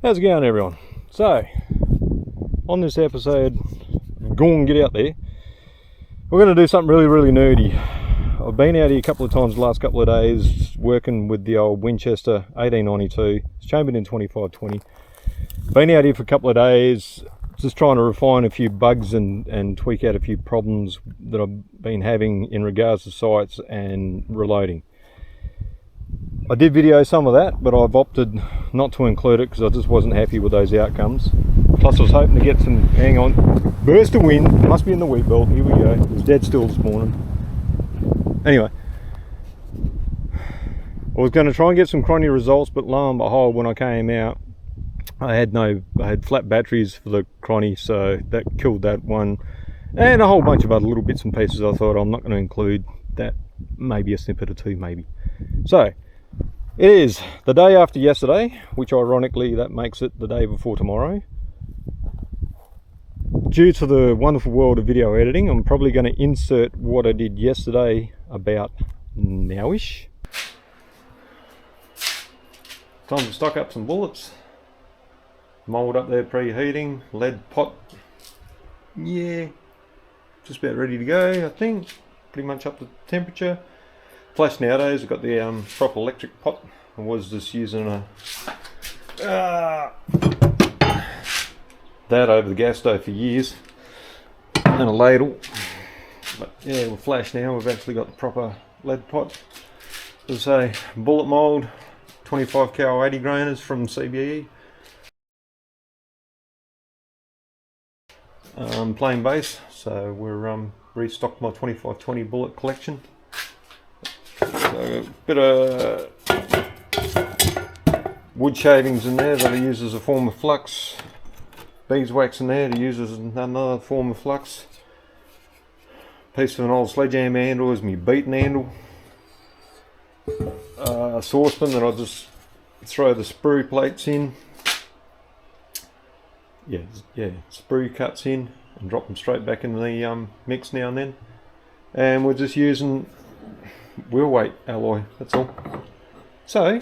How's it going, everyone? So, on this episode, go and get out there. We're going to do something really nerdy. I've been out here a couple of times the last couple of days working with the old Winchester 1892. It's chambered in 2520. Been out here for a couple of days just trying to refine a few bugs and tweak out a few problems that I've been having in regards to sights and reloading. I did video some of that, but I've opted not to include it because I just wasn't happy with those outcomes. Plus I was hoping to get some, hang on, burst of wind, must be in the wheat belt, here we go. It was dead still this morning. Anyway, I was going to try and get some chrony results, but lo and behold, when I came out, I had flat batteries for the chrony, so that killed that one. And a whole bunch of other little bits and pieces I thought I'm not going to include that, maybe a snippet or two maybe. So, it is the day after yesterday, which ironically that makes it the day before tomorrow. Due to the wonderful world of video editing, I'm probably going to insert what I did yesterday about nowish. Time to stock up some bullets. Mould up there preheating, lead pot. Yeah, just about ready to go, I think. Pretty much up to temperature. Flash nowadays, I've got the proper electric pot. I was just using that over the gas stove for years, and a ladle. But yeah, with flash now, we've actually got the proper lead pot. As I say, bullet mould, 25 cal 80 grainers from CBE. Plain base, so we're restocked my 2520 bullet collection. So a bit of wood shavings in there that I use as a form of flux. Beeswax in there to use as another form of flux. Piece of an old sledgehammer handle as my beating handle. A saucepan that I'll just throw the sprue plates in. Yeah, sprue cuts in and drop them straight back in the mix now and then. And we're just using wheel weight alloy, that's all. So,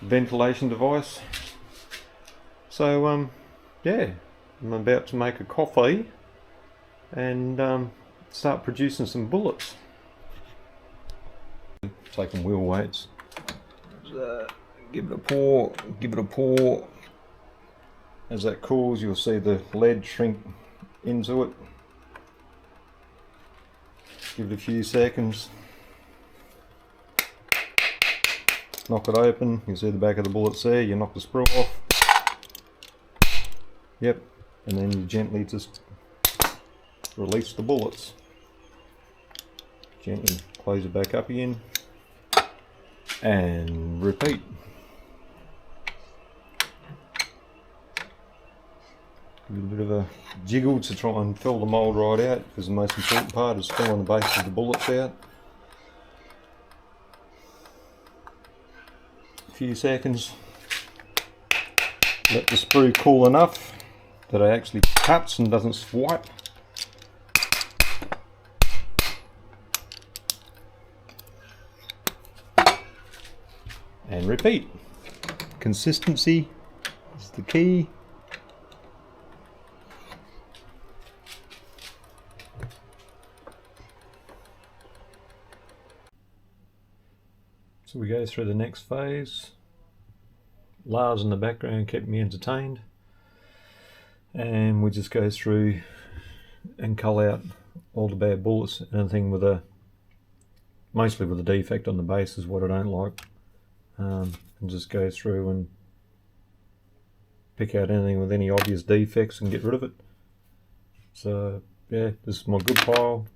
ventilation device. So yeah, I'm about to make a coffee and start producing some bullets. Taking wheel weights. Give it a pour. As that cools, you'll see the lead shrink into it. Give it a few seconds. Knock it open. You see the back of the bullets there. You knock the sprue off. Yep. And then you gently just release the bullets. Gently close it back up again. And repeat. Give it a bit of a jiggle to try and fill the mould right out, because the most important part is filling the base of the bullets out. A few seconds. Let the sprue cool enough that it actually cuts and doesn't swipe. And repeat. Consistency is the key. So we go through the next phase. Lars in the background kept me entertained. And we just go through and cull out all the bad bullets. Anything with mostly with a defect on the base is what I don't like. And just go through and pick out anything with any obvious defects and get rid of it. So yeah, this is my good pile.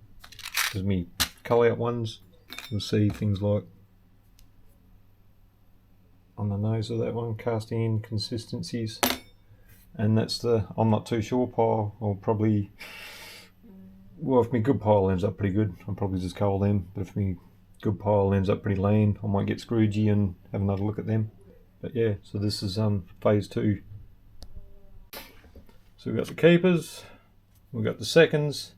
This is me cull out ones. You'll see things like on the nose of that one, casting inconsistencies, and that's the I'm not too sure pile. I'll probably, well, if my good pile ends up pretty good, I'll probably just cull them, but if my good pile ends up pretty lean, I might get Scroogey and have another look at them. But yeah, so this is phase 2. So we've got the keepers, we've got the seconds,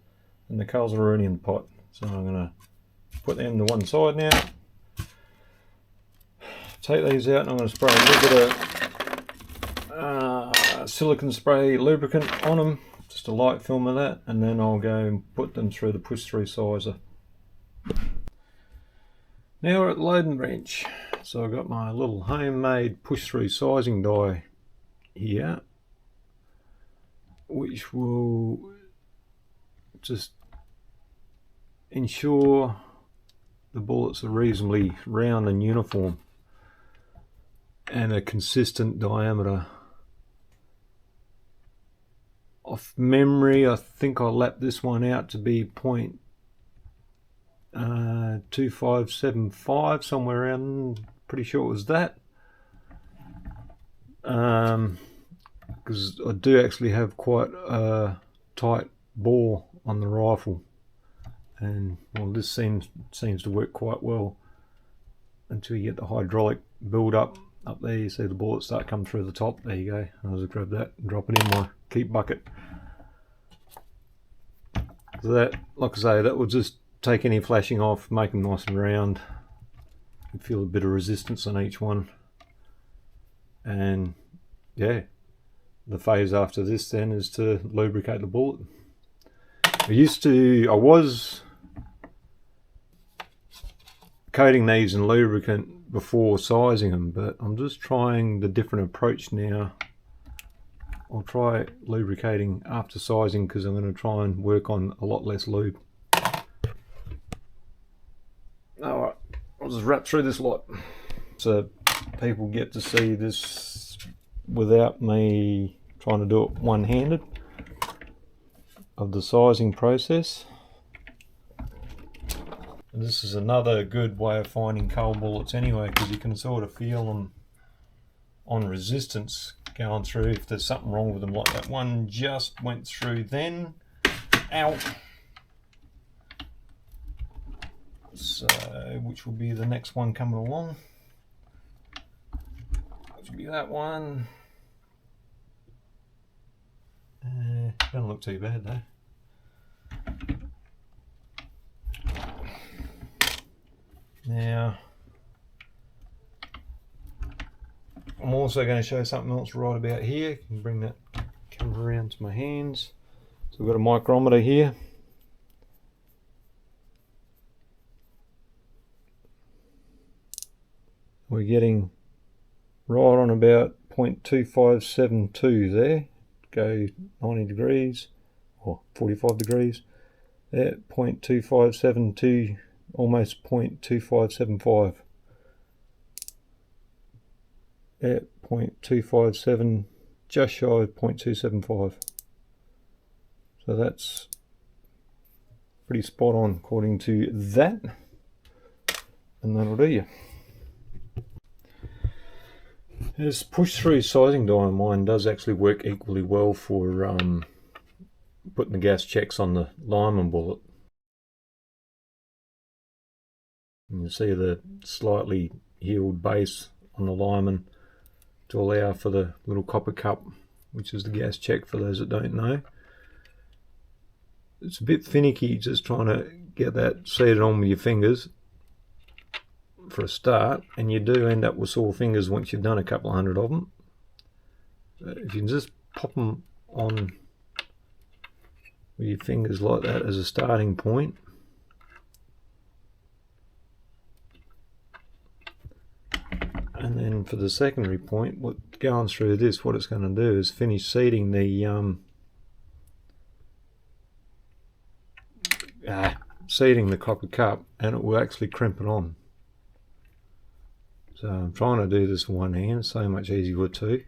and the culls are already in the pot. So I'm going to put them to one side now. take these out and I'm going to spray a little bit of silicone spray lubricant on them, just a light film of that, and then I'll go and put them through the push-through sizer. Now we're at the loading bench. So I've got my little homemade push-through sizing die here, which will just ensure the bullets are reasonably round and uniform and a consistent diameter. Off memory, I think I lapped this one out to be 0.2575, somewhere around, pretty sure it was that. Because I do actually have quite a tight bore on the rifle, and well, this seems to work quite well until you get the hydraulic build up there. You see the bullets start coming through the top. There you go. I'll just grab that and drop it in my keep bucket. So that, like I say, that will just take any flashing off, make them nice and round. You feel a bit of resistance on each one, and yeah, the phase after this then is to lubricate the bullet. I was coating these in lubricant before sizing them, but I'm just trying the different approach now. I'll try lubricating after sizing because I'm going to try and work on a lot less lube. Alright, I'll just wrap through this lot so people get to see this without me trying to do it one-handed, of the sizing process. And this is another good way of finding coal bullets anyway, because you can sort of feel them on resistance going through if there's something wrong with them, like that one just went through then. Ow! So, which will be the next one coming along, which will be that one. Doesn't look too bad though. Now, I'm also going to show something else right about here. You can bring that camera around to my hands. So we've got a micrometer here. We're getting right on about 0.2572 there. Go 90 degrees or 45 degrees. There, 0.2572, almost 0.2575. At 0.257, just shy of 0.275. So that's pretty spot on according to that, and that'll do you. This push-through sizing die of mine does actually work equally well for putting the gas checks on the Lyman bullet. And you see the slightly healed base on the Lyman to allow for the little copper cup, which is the gas check for those that don't know. It's a bit finicky just trying to get that seated on with your fingers for a start, and you do end up with sore fingers once you've done a couple of hundred of them. But if you can just pop them on with your fingers like that as a starting point, and then for the secondary point, going through this, what it's going to do is finish seating the copper cup, and it will actually crimp it on. So I'm trying to do this with one hand, so much easier with two.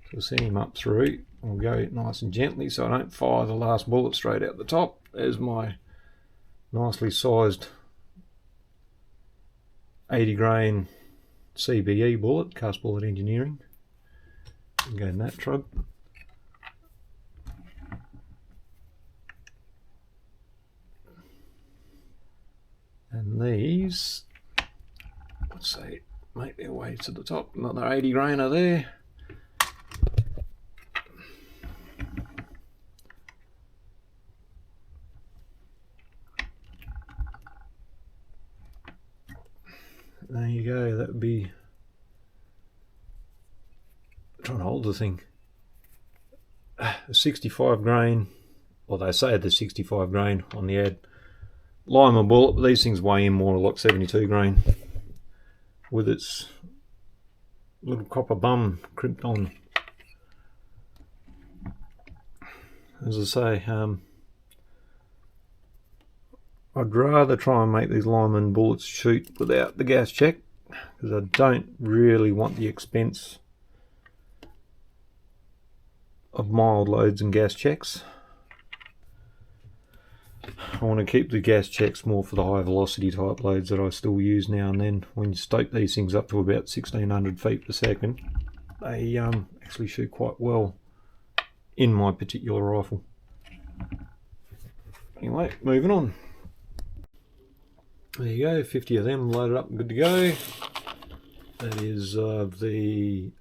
So we'll send him up through. I'll go nice and gently so I don't fire the last bullet straight out the top. There's my nicely sized 80 grain CBE bullet, cast bullet engineering. Go in that trug. And these, let's say, make their way to the top. Another 80 grainer there. There you go, that would be trying to hold the thing. A 65 grain, well they say the 65 grain on the ad. Lima bullet, but these things weigh in more like 72 grain. With its little copper bum crimped on. As I say, I'd rather try and make these Lyman bullets shoot without the gas check, because I don't really want the expense of mild loads and gas checks. I want to keep the gas checks more for the high velocity type loads that I still use now and then. When you stoke these things up to about 1600 feet per second, they actually shoot quite well in my particular rifle. Anyway, moving on. There you go, 50 of them loaded up and good to go. That is the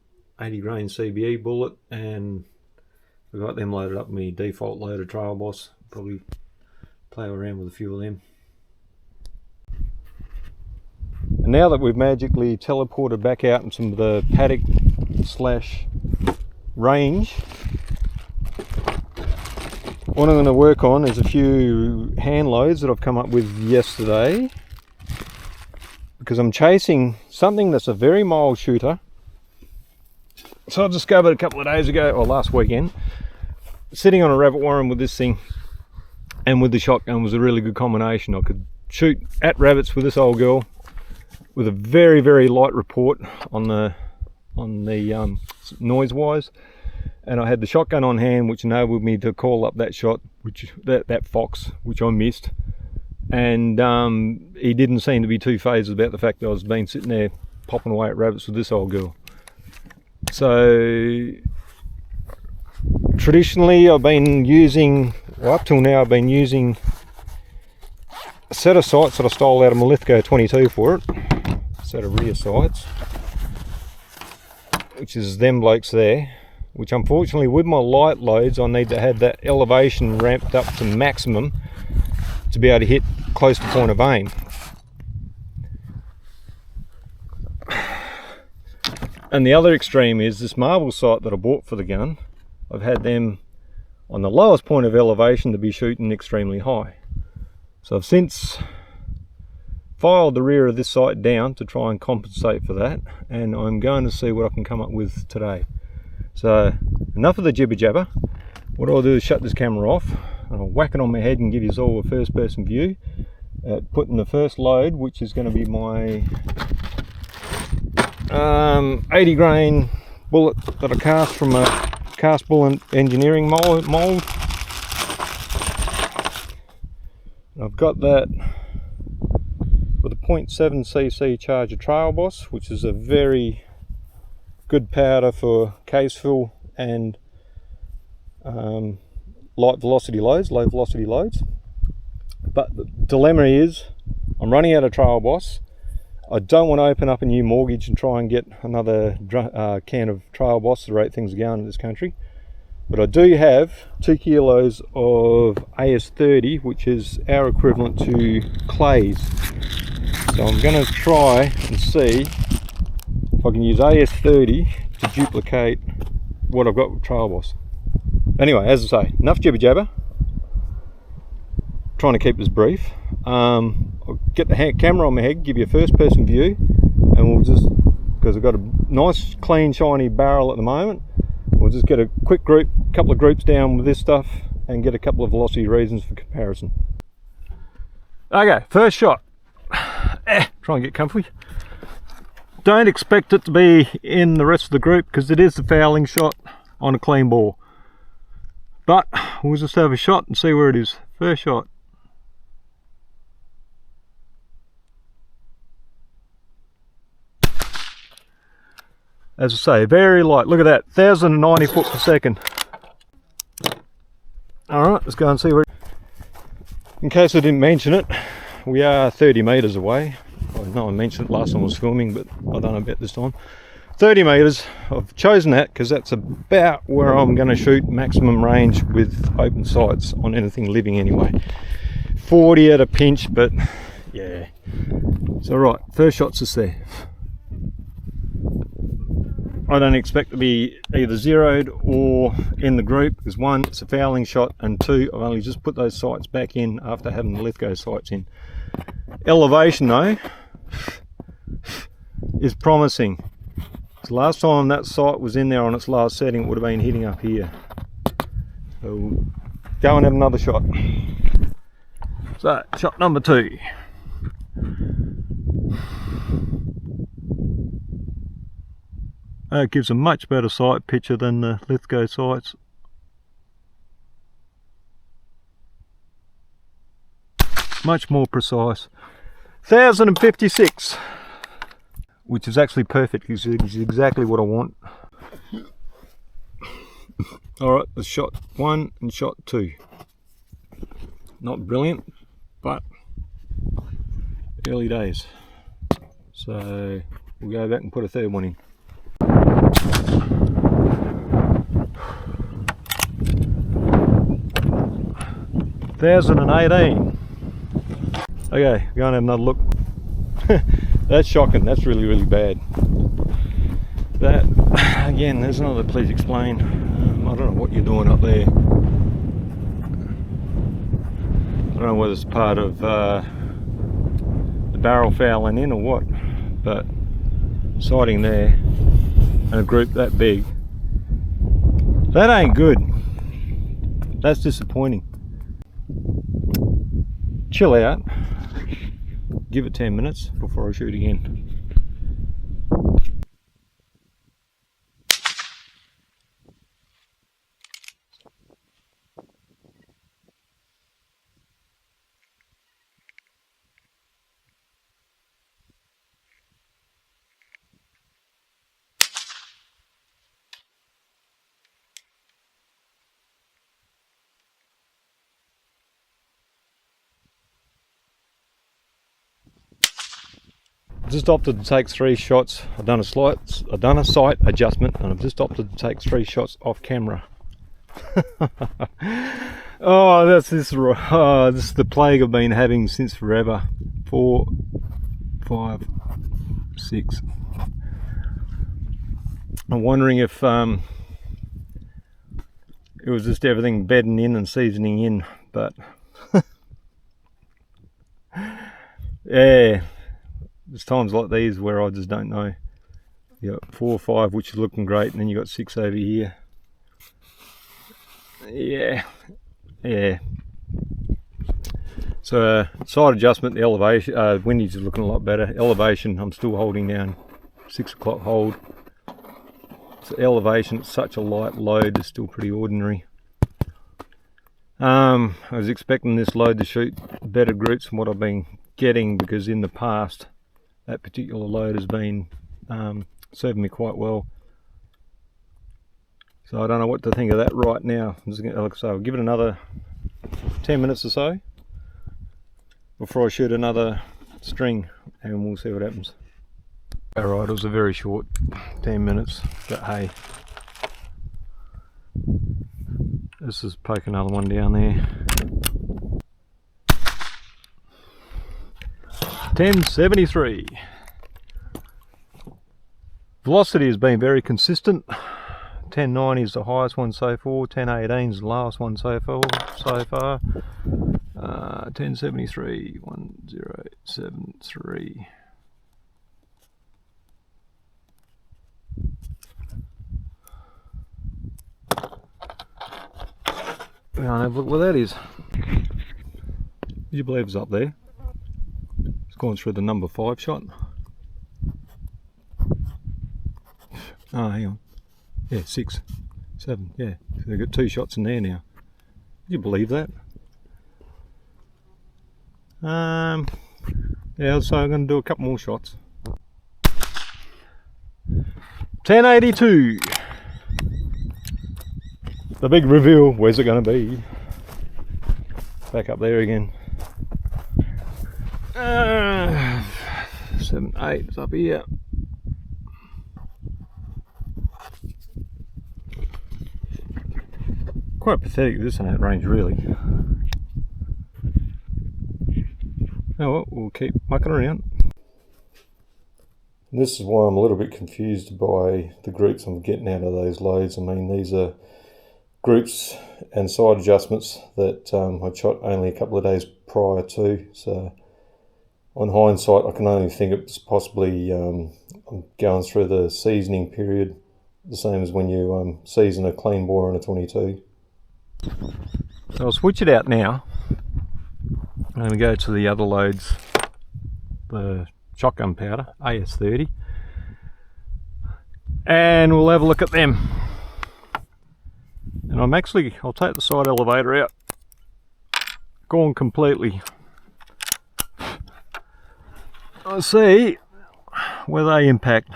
80 grain CBE bullet, and I got them loaded up with my default loader Trail Boss. Probably play around with a few of them. And now that we've magically teleported back out in some of the paddock slash range, what I'm going to work on is a few hand loads that I've come up with yesterday, because I'm chasing something that's a very mild shooter. So I discovered a couple of days ago, or last weekend, sitting on a rabbit warren with this thing and with the shotgun was a really good combination. I could shoot at rabbits with this old girl with a very, very light report on the noise wise, and I had the shotgun on hand, which enabled me to call up that shot, which that fox, which I missed. And he didn't seem to be too phased about the fact that I was been sitting there popping away at rabbits with this old girl. So traditionally I've been using, well, up till now I've been using a set of sights that I stole out of my Lithgow 22 for it, a set of rear sights, which is them blokes there, which unfortunately with my light loads I need to have that elevation ramped up to maximum to be able to hit close to point of aim. And the other extreme is this marble sight that I bought for the gun. I've had them on the lowest point of elevation to be shooting extremely high. So I've since filed the rear of this sight down to try and compensate for that, and I'm going to see what I can come up with today. So enough of the jibber jabber. What I'll do is shut this camera off and I'll whack it on my head and give you all a first person view at putting the first load, which is going to be my 80 grain bullet that I cast from a cast bullet engineering mold. I've got that with a 0.7cc Charger Trail Boss, which is a very good powder for case fill and light velocity loads, low velocity loads. But the dilemma is I'm running out of Trail Boss. I don't want to open up a new mortgage and try and get another can of Trail Boss. The rate things are going in this country. But I do have 2 kilos of AS30, which is our equivalent to clays. So I'm going to try and see if I can use AS30 to duplicate what I've got with Trail Boss. Anyway, as I say, enough jibber jabber. Trying to keep this brief. I'll get the camera on my head, give you a first person view, and we'll just, because I've got a nice clean shiny barrel at the moment, we'll just get a quick couple of groups down with this stuff and get a couple of velocity reasons for comparison. Okay, first shot. Try and get comfy. Don't expect it to be in the rest of the group because it is the fouling shot on a clean bore. But we'll just have a shot and see where it is. First shot. As I say, very light. Look at that, 1,090 foot per second. Alright, let's go and see where. In case I didn't mention it, we are 30 metres away. I know I mentioned it last time I was filming, but I don't know about this time. 30 metres. I've chosen that because that's about where I'm going to shoot maximum range with open sights on anything living anyway. 40 at a pinch, but yeah. So right, first shot's just there. I don't expect to be either zeroed or in the group, because one, it's a fouling shot, and two, I've only just put those sights back in after having the Lithgow sights in. Elevation though is promising. So last time that sight was in there on its last setting, it would have been hitting up here. So we'll go and have another shot. So shot number 2. It gives a much better sight picture than the Lithgow sights. Much more precise. 1056, which is actually perfect. It's exactly what I want. Alright, the shot 1 and shot 2. Not brilliant, but early days. So we'll go back and put a third one in. 1018. Okay, go and have another look. That's shocking. That's really bad. That again, there's another please explain. I don't know what you're doing up there. I don't know whether it's part of the barrel fouling in or what, but sighting there and a group that big, that ain't good. That's disappointing. Chill out, give it 10 minutes before I shoot again. Just opted to take 3 shots. I've done a sight adjustment, and I've just opted to take 3 shots off camera. Oh, this is the plague I've been having since forever. 4, 5, 6. I'm wondering if it was just everything bedding in and seasoning in, but yeah. There's times like these where I just don't know. You got 4 or 5 which is looking great, and then you got 6 over here. Yeah. So side adjustment, the elevation, windage is looking a lot better. Elevation, I'm still holding down 6 o'clock hold. So elevation, it's such a light load, it's still pretty ordinary. I was expecting this load to shoot better groups than what I've been getting, because in the past that particular load has been serving me quite well. So I don't know what to think of that right now. I'm just gonna, like I say, I'll give it another 10 minutes or so before I shoot another string, and we'll see what happens. Alright, it was a very short 10 minutes, but hey, let's just poke another one down there. 1073. Velocity has been very consistent. 1090 is the highest one so far. 1018 is the last one so far. 1073, 1073. Look what that is. Would you believe it's up there? It's gone through the number 5 shot. Oh, hang on. Yeah, 6, 7, yeah. So they've got 2 shots in there now. Would you believe that? Yeah, so I'm going to do a couple more shots. 1082. The big reveal, where's it going to be? Back up there again. 7, 8 is up here. Quite pathetic this in that range, really. Oh well, we'll keep mucking around. And this is why I'm a little bit confused by the groups I'm getting out of those loads. I mean, these are groups and side adjustments that I shot only a couple of days prior to, so on hindsight I can only think it's possibly I'm going through the seasoning period, the same as when you season a clean bore on a 22. So I'll switch it out now. I'm going to go to the other loads, the shotgun powder, AS30, and we'll have a look at them. And I'll take the side elevator out, gone completely. I'll see where they impact.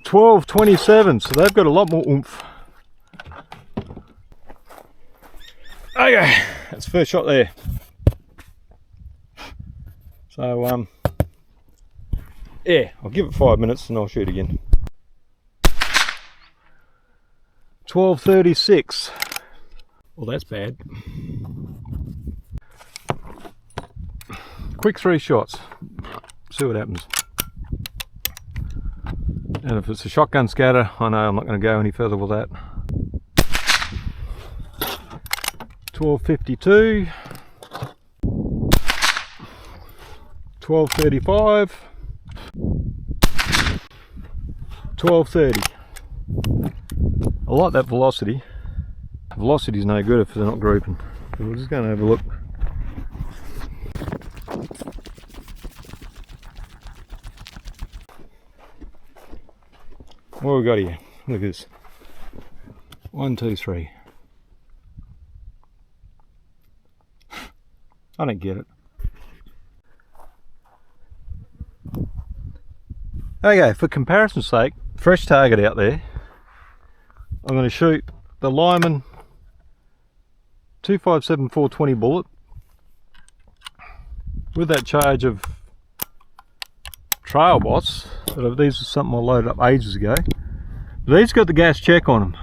.1227, so they've got a lot more oomph. Okay, that's the first shot there. So yeah, I'll give it 5 minutes and I'll shoot again. 1236. Well, that's bad. Quick 3 shots. See what happens. And if it's a shotgun scatter, I know I'm not going to go any further with that. 1252. 1235. 1230. I like that velocity. Velocity is no good if they're not grouping. So we're just going to have a look. What have we got here? Look at this. 1, 2, 3. I don't get it. Okay, for comparison's sake, fresh target out there. I'm going to shoot the Lyman 257 420 bullet with that charge of Trail Boss. These are something I loaded up ages ago. These got the gas check on them.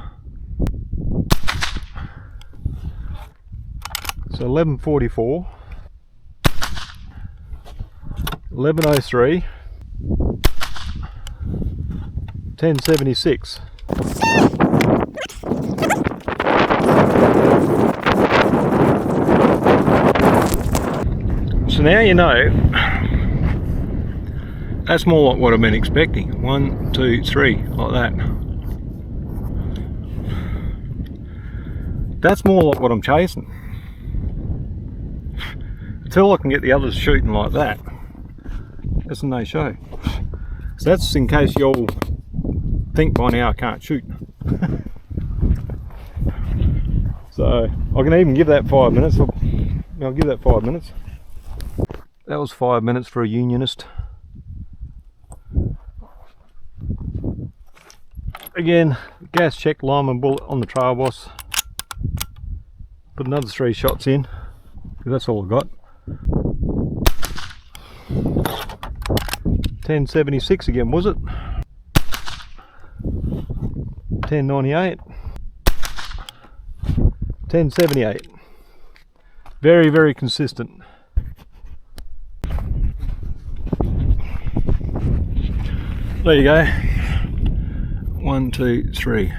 So 1144, 1103, 1076. So now you know, that's more like what I've been expecting. 1, 2, 3, like that. That's more like what I'm chasing. Until I can get the others shooting like that, that's a no show. So that's in case you all think by now I can't shoot. So I can even give that 5 minutes. I'll give that 5 minutes. That was 5 minutes for a unionist. Again, gas check Lyman bullet on the Trail Boss. Put another 3 shots in, because that's all I got. 1076 again, was it? 1098. 1078. Very, very consistent. There you go. 1, 2, 3.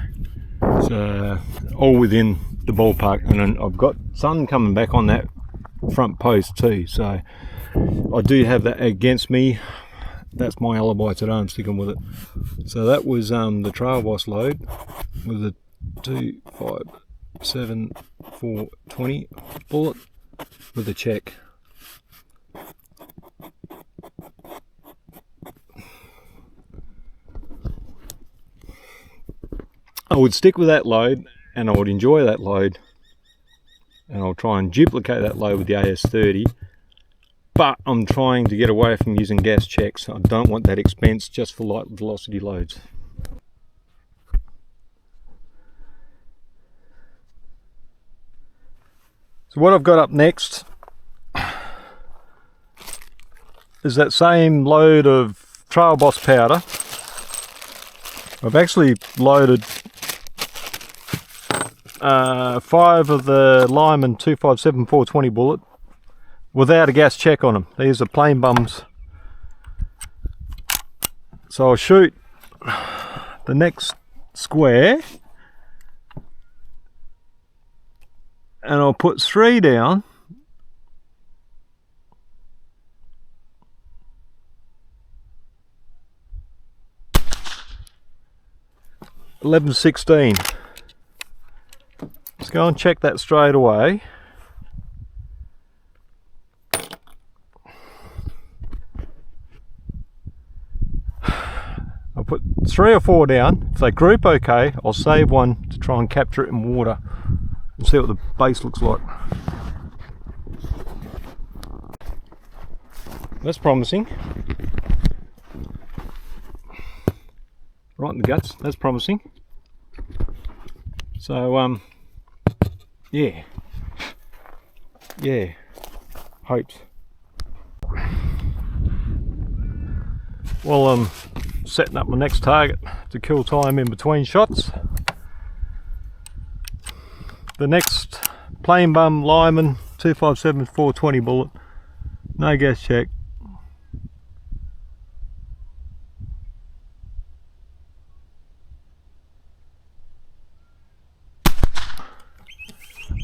So all within the ballpark, and then I've got sun coming back on that front post too, so I do have that against me. That's my alibi today, I'm sticking with it. So that was the Trail Boss load with a 257 420 bullet with a check. I would stick with that load and I would enjoy that load, and I'll try and duplicate that load with the AS30, but I'm trying to get away from using gas checks. I don't want that expense just for light velocity loads. So what I've got up next is that same load of Trail Boss powder. I've actually loaded 5 of the Lyman 257 420 bullet without a gas check on them. These are plain bums. So I'll shoot the next square and I'll put 3 down. $11.16. Let's go and check that straight away. I'll put 3 or 4 down. If they group okay, I'll save one to try and capture it in water and see what the base looks like. That's promising. Right in the guts, that's promising. So yeah, hopes. Well, I'm setting up my next target to kill time in between shots. The next plain bum Lyman 257 420 bullet, no gas check.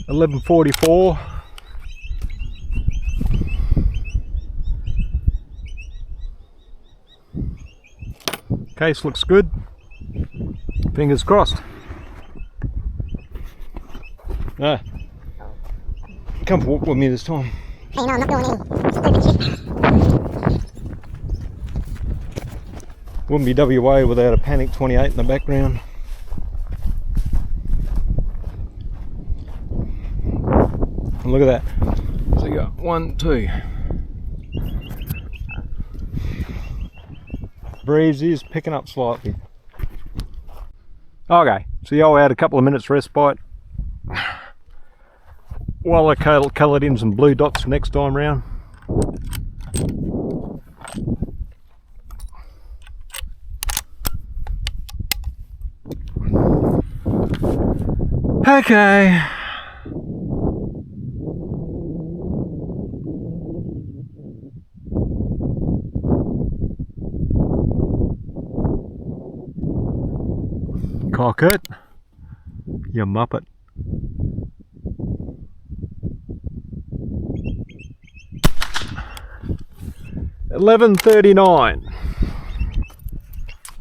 $11.44. Case looks good. Fingers crossed. Ah, come walk with me this time. Hey, no, I'm not doing any stupid shit. Wouldn't be WA without a Panic 28 in the background. And look at that. So you got 1, 2. Breeze is picking up slightly. Okay, so I'll add a couple of minutes respite while I coloured in some blue dots next time round. Okay. Cock it, you muppet. $11.39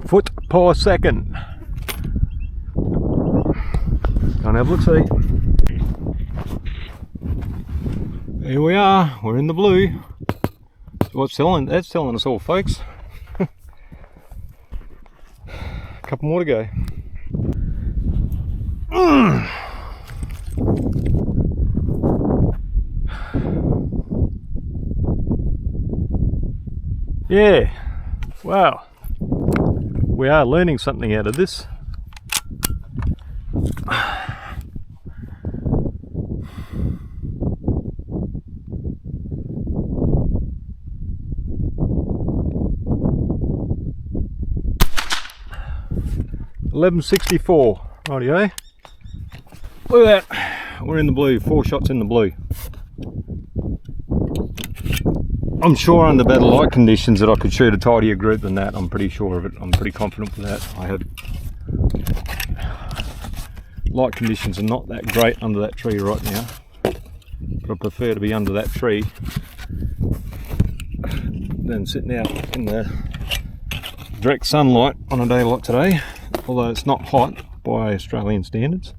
foot per second. Can't have a look see. Here we are, we're in the blue. What's telling? That's telling us all, folks. A couple more to go. Yeah, wow, we are learning something out of this. $11.64, rightio. Look at that, we're in the blue, 4 shots in the blue. I'm sure under better light conditions that I could shoot a tidier group than that. I'm pretty sure of it. I'm pretty confident with that. I have light conditions are not that great under that tree right now, but I prefer to be under that tree than sitting out in the direct sunlight on a day like today, although it's not hot by Australian standards.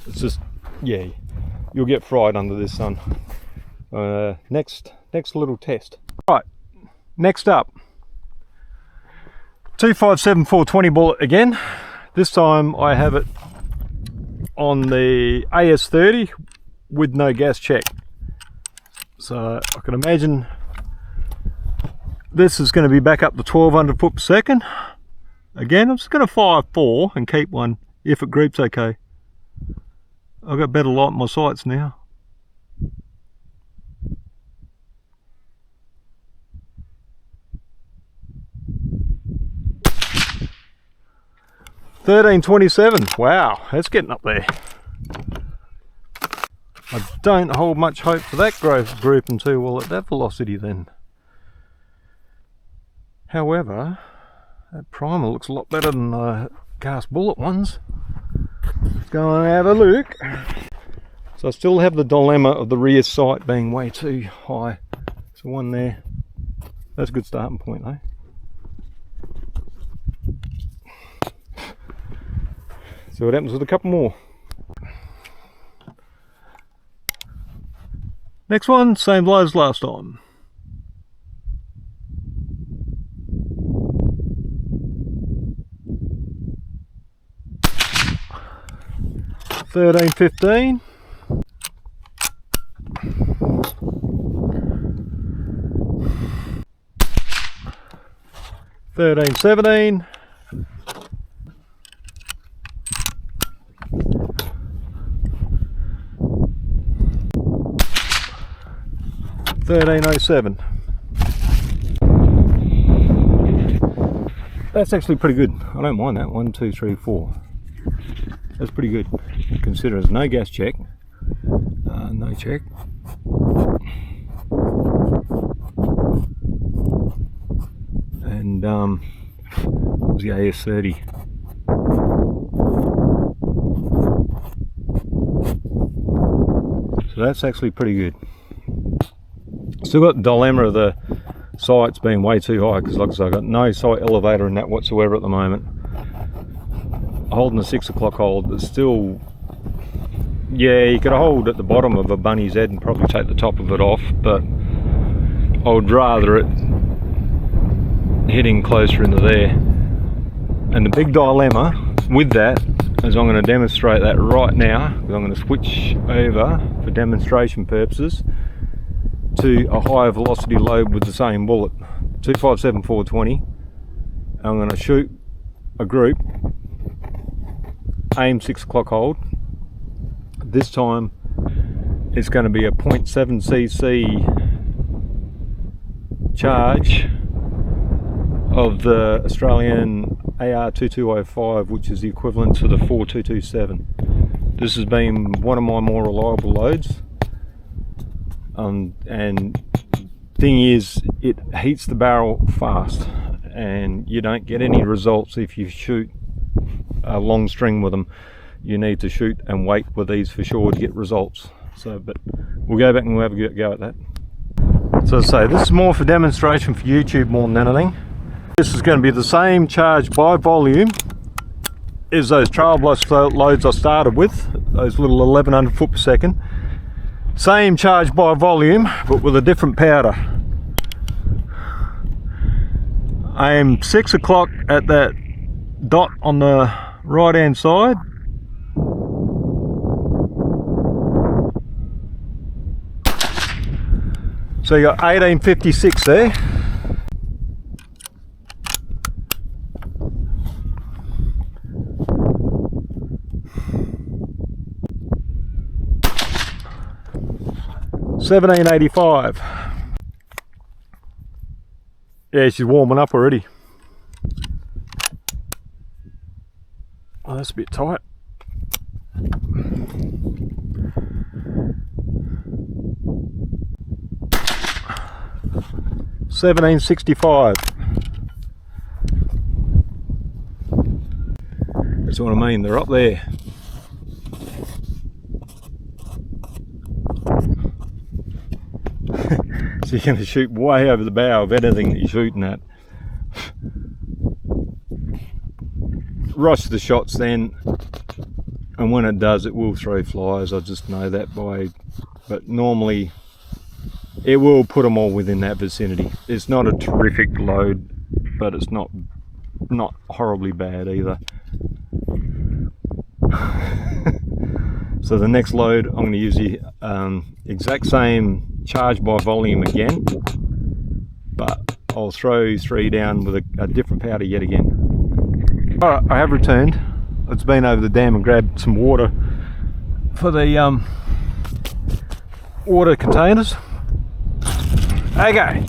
It's just, yeah, you'll get fried under this sun. Next little test. Right, next up, 257 420 bullet again. This time I have it on the AS30 with no gas check. So I can imagine this is going to be back up to 1200 foot per second. Again, I'm just going to fire 4 and keep one if it groups okay. I've got better light in my sights now. 1327. Wow, that's getting up there. I don't hold much hope for that group until well at that velocity then. However, that primer looks a lot better than the cast bullet ones. Let's go and have a look. So I still have the dilemma of the rear sight being way too high. So one there, that's a good starting point though. See what happens with a couple more. Next one, same blow as last time. $13.15. $13.17. $13.07. That's actually pretty good. I don't mind that. 1, 2, 3, 4. That's pretty good. Consider it's no gas check. No check. And it was the AS30. So that's actually pretty good. Still got the dilemma of the sights being way too high because like I said, I've got no sight elevator in that whatsoever at the moment. Holding a 6 o'clock hold, but still, yeah, you could hold at the bottom of a bunny's head and probably take the top of it off, but I would rather it hitting closer into there. And the big dilemma with that is I'm going to demonstrate that right now, because I'm going to switch over for demonstration purposes to a higher velocity load with the same bullet, 257 420. I'm going to shoot a group, aim 6 o'clock hold. This time it's going to be a 0.7 cc charge of the Australian AR2205, which is the equivalent to the 4227. This has been one of my more reliable loads, and thing is, it heats the barrel fast, and you don't get any results if you shoot a long string with them. You need to shoot and wait with these for sure to get results. So, but we'll go back and we'll have a go at that. So as I say, this is more for demonstration for YouTube more than anything. This is going to be the same charge by volume as those Trailblazer loads I started with, those little 1100 foot per second. Same charge by volume, but with a different powder. Aim 6 o'clock at that dot on the right hand side. So you got 1856 there. $17.85. Yeah, she's warming up already. Oh, that's a bit tight. $17.65. That's what I mean, they're up there. So you're going to shoot way over the bow of anything that you're shooting at. Rush the shots then, and when it does, it will throw flies. I just know that but normally it will put them all within that vicinity. It's not a terrific load, but it's not horribly bad either. So the next load, I'm going to use the exact same charge by volume again, but I'll throw 3 down with a different powder yet again. Alright, I have returned. It's been over the dam and grabbed some water for the water containers. Okay,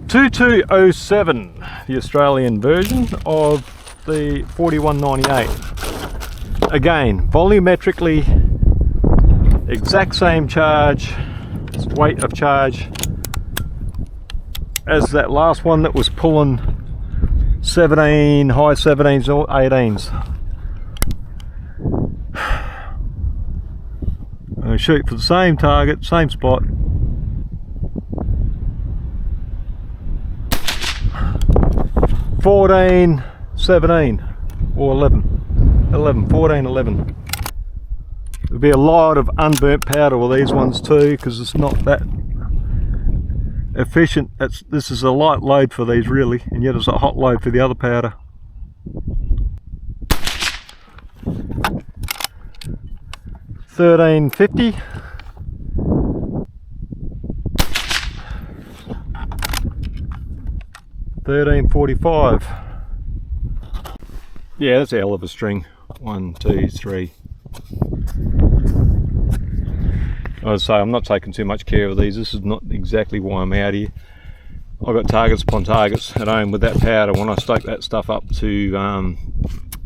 2207, the Australian version of the 4198. Again, volumetrically, exact same charge, weight of charge as that last one that was pulling 17, high 17s or 18s. I shoot for the same target, same spot. 14, 17 or 11. 11, 14, 11. There'll be a lot of unburnt powder with these ones too, because it's not that efficient. This is a light load for these really, and yet it's a hot load for the other powder. $13.50. $13.45. Yeah, that's a hell of a string. 1, 2, 3. I'd say I'm not taking too much care of these. This is not exactly why I'm out here. I've got targets upon targets at home with that powder. When I stoke that stuff up to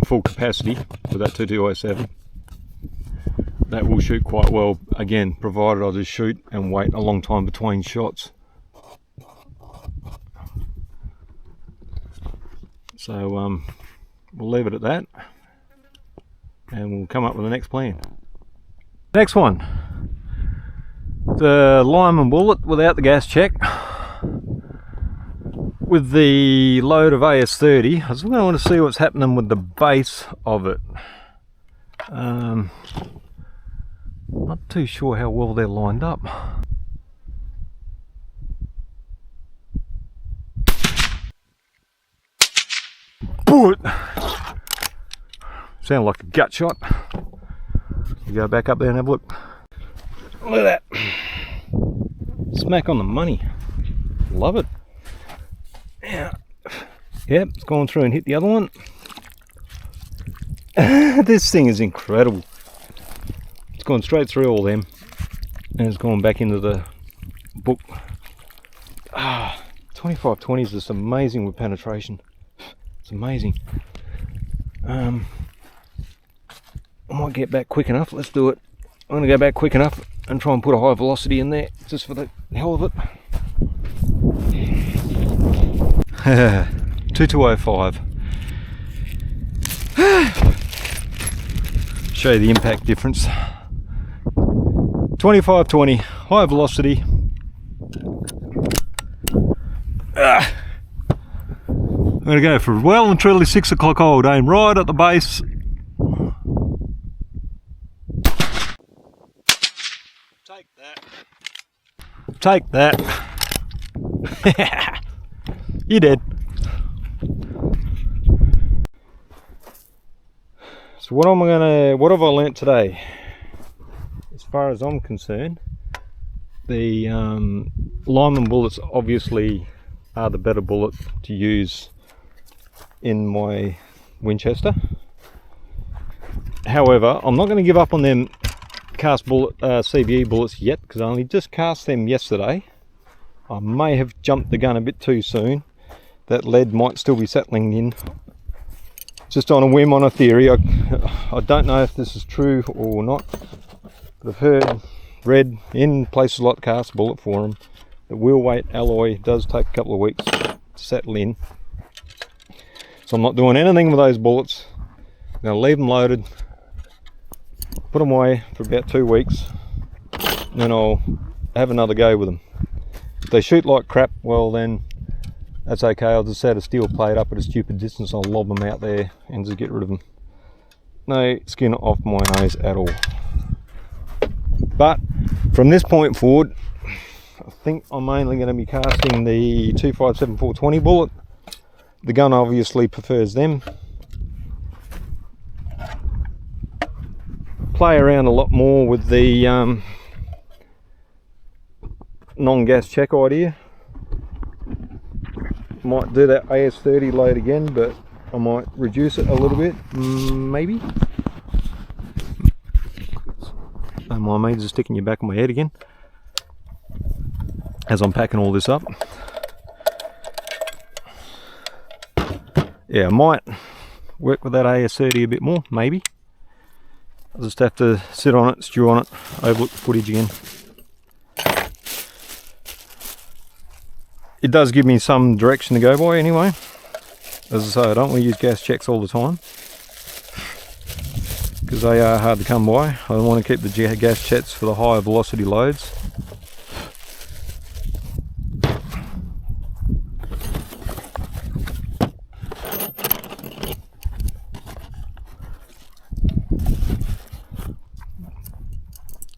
full capacity with that 2207, that will shoot quite well, again, provided I just shoot and wait a long time between shots. So we'll leave it at that, and we'll come up with the next plan. Next one, the Lyman bullet without the gas check, with the load of AS30. I just want to see what's happening with the base of it. Not too sure how well they're lined up. Bullet! Sounded like a gut shot. You go back up there and have a look. Look at that. Smack on the money. Love it. Yeah. Yep, it's gone through and hit the other one. This thing is incredible. It's gone straight through all them and it's gone back into the book. 2520 is just amazing with penetration. It's amazing. I might get back quick enough. Let's do it. I'm going to go back quick enough and try and put a high velocity in there just for the hell of it. 2205. Show you the impact difference. 2520, high velocity. I'm going to go for well and truly 6 o'clock old aim right at the base. Take that. Take that. You're dead. So what have I learnt today? As far as I'm concerned, the Lyman bullets obviously are the better bullet to use in my Winchester. However, I'm not going to give up on them cast bullet CBE bullets yet, because I only just cast them yesterday. I may have jumped the gun a bit too soon. That lead might still be settling in. Just on a whim, on a theory. I don't know if this is true or not, but I've read in places like the Cast Bullet Forum that wheel weight alloy does take a couple of weeks to settle in. So I'm not doing anything with those bullets. I'm going to leave them loaded, put them away for about 2 weeks, and then I'll have another go with them. If they shoot like crap, well then that's okay. I'll just set a steel plate up at a stupid distance. I'll lob them out there and just get rid of them. No skin off my nose at all. But from this point forward, I think I'm mainly going to be casting the 257 420 bullet. The gun obviously prefers them. Play around a lot more with the non-gas check idea. Might do that AS30 load again, but I might reduce it a little bit, maybe. Don't mind me just sticking you back on my head again as I'm packing all this up. Yeah, I might work with that AS30 a bit more, maybe. I'll just have to sit on it, stew on it, overlook the footage again. It does give me some direction to go by anyway. As I say, I don't want to use gas checks all the time, because they are hard to come by. I want to keep the gas checks for the higher velocity loads.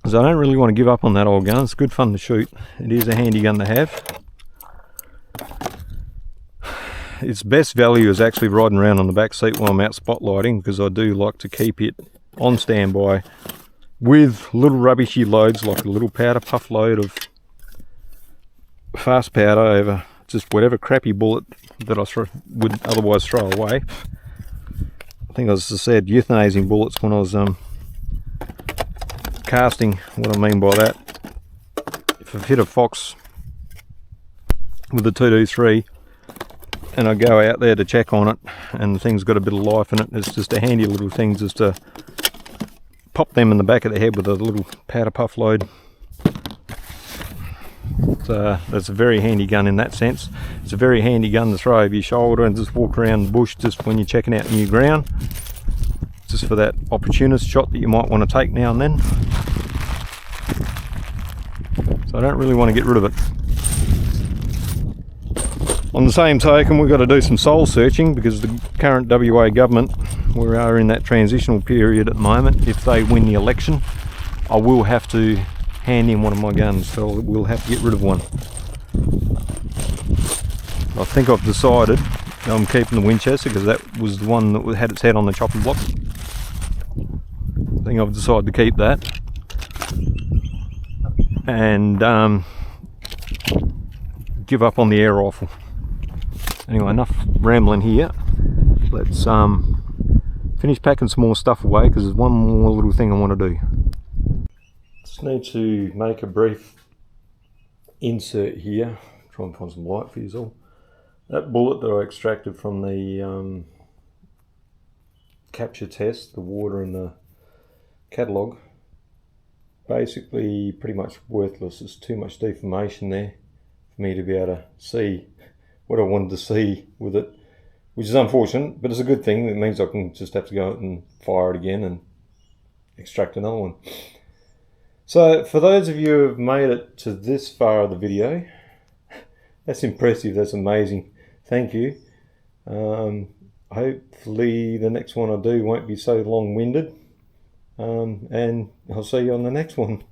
So I don't really want to give up on that old gun. It's good fun to shoot. It is a handy gun to have. Its best value is actually riding around on the back seat while I'm out spotlighting, because I do like to keep it on standby with little rubbishy loads, like a little powder puff load of fast powder over just whatever crappy bullet that I would otherwise throw away. I think, as I said, euthanizing bullets when I was casting. What I mean by that, if I've hit a fox with a 223 and I go out there to check on it and the thing's got a bit of life in it, it's just a handy little thing just to pop them in the back of the head with a little powder puff load. So that's a very handy gun in that sense. It's a very handy gun to throw over your shoulder and just walk around the bush just when you're checking out new ground, just for that opportunist shot that you might want to take now and then. So I don't really want to get rid of it. On the same token, we've got to do some soul searching, because the current WA government, we are in that transitional period at the moment. If they win the election, I will have to hand in one of my guns, so we'll have to get rid of one. I think I've decided I'm keeping the Winchester, because that was the one that had its head on the chopping block. I think I've decided to keep that. And give up on the air rifle. Anyway, enough rambling here. Let's finish packing some more stuff away, because there's one more little thing I want to do. Just need to make a brief insert here. Try and find some light for you all. That bullet that I extracted from the capture test, the water in the catalogue, basically pretty much worthless. There's too much deformation there for me to be able to see what I wanted to see with it, which is unfortunate, but it's a good thing. It means I can just have to go out and fire it again and extract another one. So for those of you who have made it to this far of the video, that's impressive, that's amazing. Thank you. Hopefully the next one I do won't be so long-winded, and I'll see you on the next one.